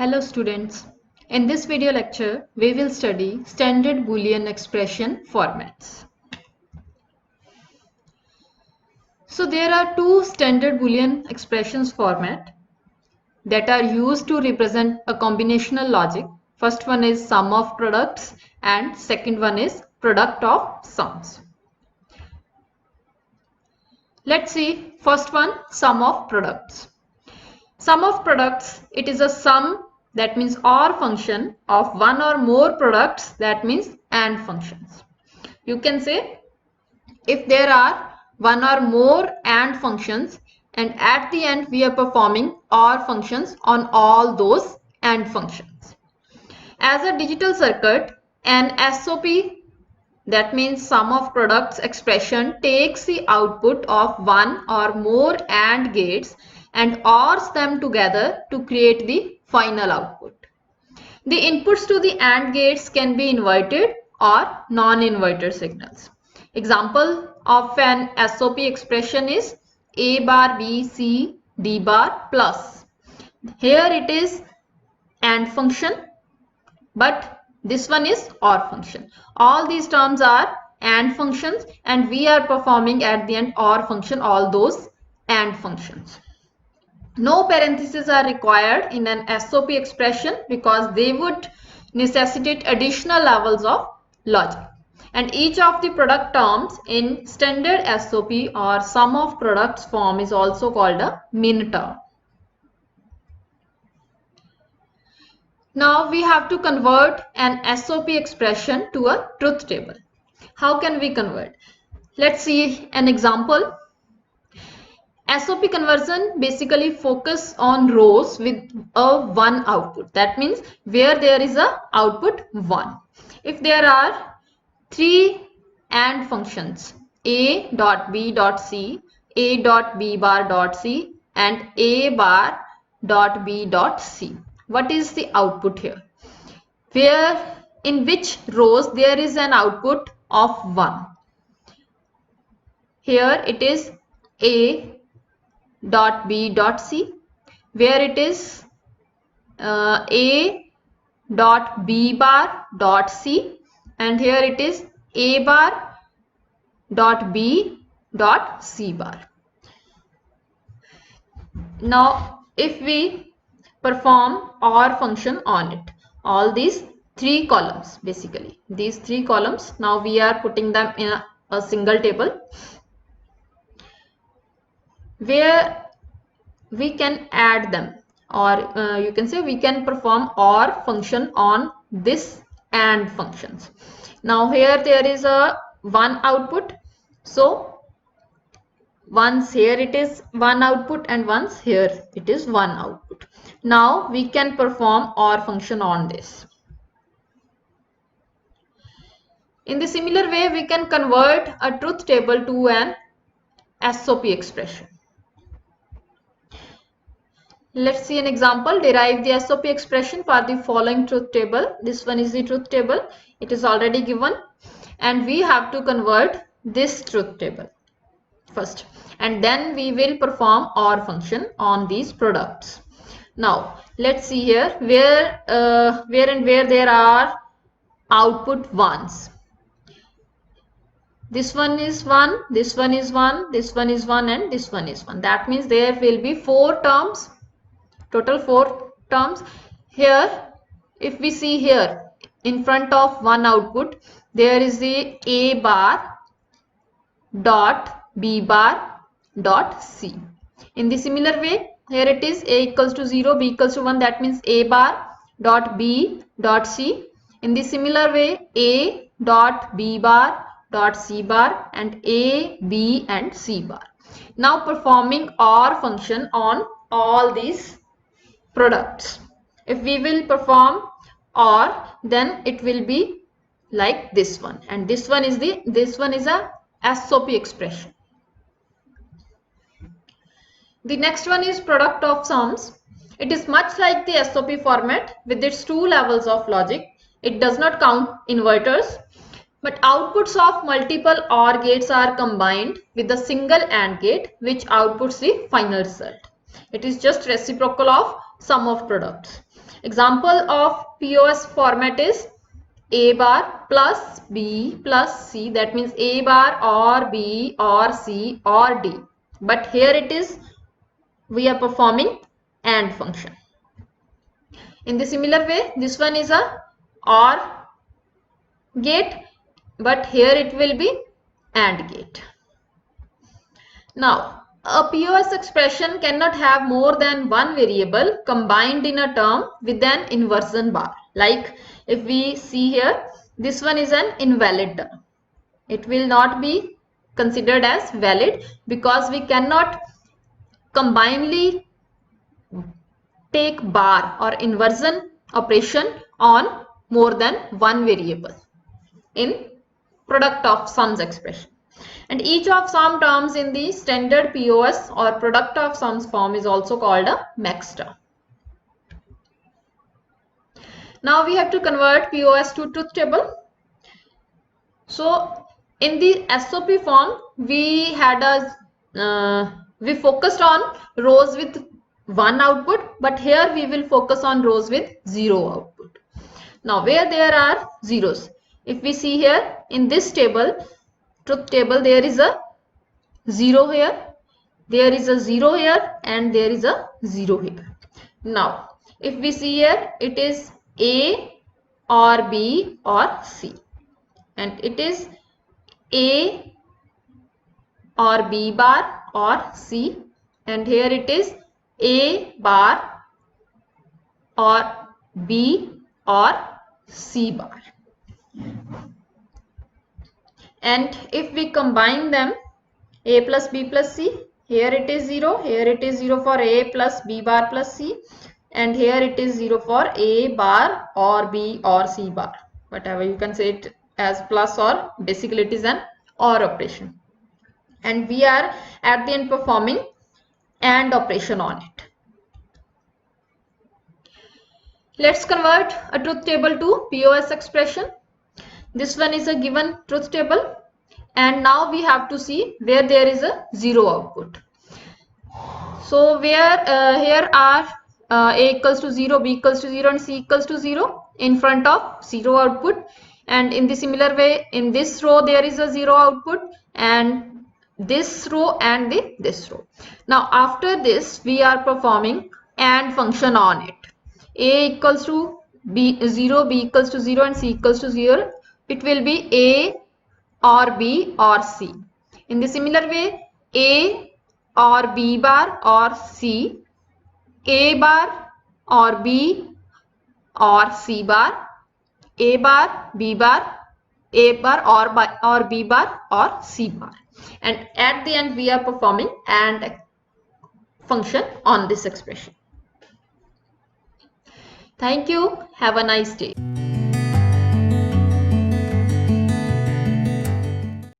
Hello students. In this video lecture, we will study standard Boolean expression formats. So there are two standard Boolean expressions format that are used to represent a combinational logic. First one is sum of products and second one is product of sums. Let's see first one, sum of products. Sum of products, it is a sum, that means OR function of one or more products, that means AND functions. You can say if there are one or more AND functions and at the end we are performing OR functions on all those AND functions. As a digital circuit, an SOP, that means sum of products expression, takes the output of one or more AND gates and ORs them together to create the final output. The inputs to the AND gates can be inverted or non-inverter signals. Example of an SOP expression is A bar B C D bar plus. Here it is AND function, but this one is OR function. All these terms are AND functions and we are performing at the end OR function all those AND functions. No parentheses are required in an SOP expression because they would necessitate additional levels of logic. And each of the product terms in standard SOP or sum of products form is also called a min term. Now we have to convert an SOP expression to a truth table. How can we convert? Let's see an example. SOP conversion basically focus on rows with a one output. That means where there is a output 1. If there are three AND functions, A dot B dot C, A dot B bar dot C and A bar dot B dot C. What is the output here? Where in which rows there is an output of 1. Here it is A dot B dot C, where it is A dot B bar dot C, and here it is A bar dot B dot C bar. Now if we perform OR function on it, all these three columns, basically these three columns, now we are putting them in a single table where we can add them, or you can say we can perform OR function on this AND functions. Now here there is a one output, so once here it is one output and once here it is one output. Now we can perform OR function on this. In the similar way, we can convert a truth table to an SOP expression. Let's see an example. Derive the SOP expression for the following truth table. This one is the truth table. It is already given and we have to convert this truth table first and then we will perform OR function on these products. Now let's see here where there are output ones. This one is 1, this one is 1, this one is 1 and this one is 1. That means there will be 4 terms, total 4 terms. Here if we see here in front of one output there is the A bar dot B bar dot C. In the similar way, here it is A equals to 0, B equals to 1, that means A bar dot B dot C. In the similar way, A dot B bar dot C bar and A, B and C bar. Now performing OR function on all these products. If we will perform OR, then it will be like this one, and this one is a SOP expression. The next one is product of sums. It is much like the SOP format with its 2 levels of logic. It does not count inverters, but outputs of multiple OR gates are combined with a single AND gate which outputs the final result. It is just reciprocal of sum of products. Example of POS format is A bar plus B plus C. That means A bar or B or C or D. But here it is, we are performing AND function. In the similar way, this one is a OR gate, but here it will be AND gate. Now, a POS expression cannot have more than one variable combined in a term with an inversion bar. Like if we see here, this one is an invalid term. It will not be considered as valid because we cannot combinedly take bar or inversion operation on more than one variable in product of sums expression. And each of some terms in the standard POS or product of sums form is also called a max term. Now we have to convert POS to truth table. So in the SOP form, we focused on rows with one output, but here we will focus on rows with zero output. Now where there are zeros, if we see here in this table, truth table, there is a 0 here, there is a 0 here, and there is a 0 here. Now if we see here, it is A or B or C, and it is A or B bar or C, and here it is A bar or B or C bar. And if we combine them, A plus B plus C, here it is 0, here it is 0 for A plus B bar plus C, and here it is 0 for A bar or B or C bar, whatever you can say it as, plus or, basically it is an OR operation, and we are at the end performing AND operation on it. Let's convert a truth table to POS expression. This one is a given truth table, and now we have to see where there is a 0 output. So where here are A equals to 0, B equals to 0, and C equals to 0 in front of 0 output, and in the similar way in this row there is a 0 output, and this row and this row. Now after this we are performing AND function on it. A equals to B 0, B equals to 0, and C equals to 0. It will be A or B or C. In the similar way, A or B bar or C, A bar or B or C bar, A bar, B bar, A bar or B bar or C bar. And at the end we are performing AND function on this expression. Thank you. Have a nice day.